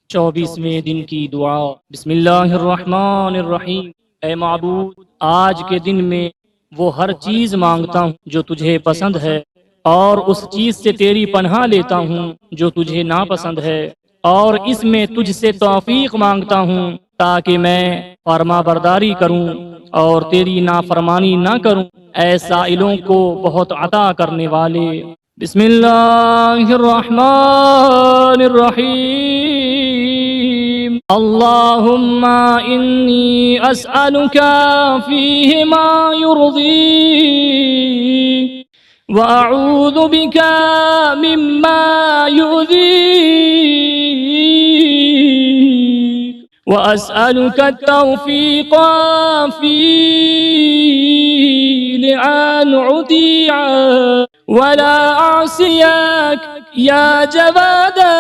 24वें दिन की दुआ। बिस्मिल्लाहिर्रहमानिर्रहीम। ऐ माबूद, आज के दिन में वो हर चीज़ मांगता हूँ जो तुझे पसंद है, और उस चीज़ से तेरी पनाह लेता हूँ जो तुझे नापसंद है, और इसमें तुझसे तौफीक मांगता हूँ ताकि मैं फरमा बरदारी करूँ और तेरी नाफरमानी ना करूँ। ऐ साइलों को बहुत अता करने वाले। बिस्मिल्लाहिर्रहमानिर्रहीम। अल्लाहुम्मा इन्नी अस्अलुका फीहि मा युर्दीक व अऊज़ु बिका मिम्मा युज़ीक व अस्अलुका तौफ़ीक़ फ़ी लिआन उतीअ वला आसियाक या जवादा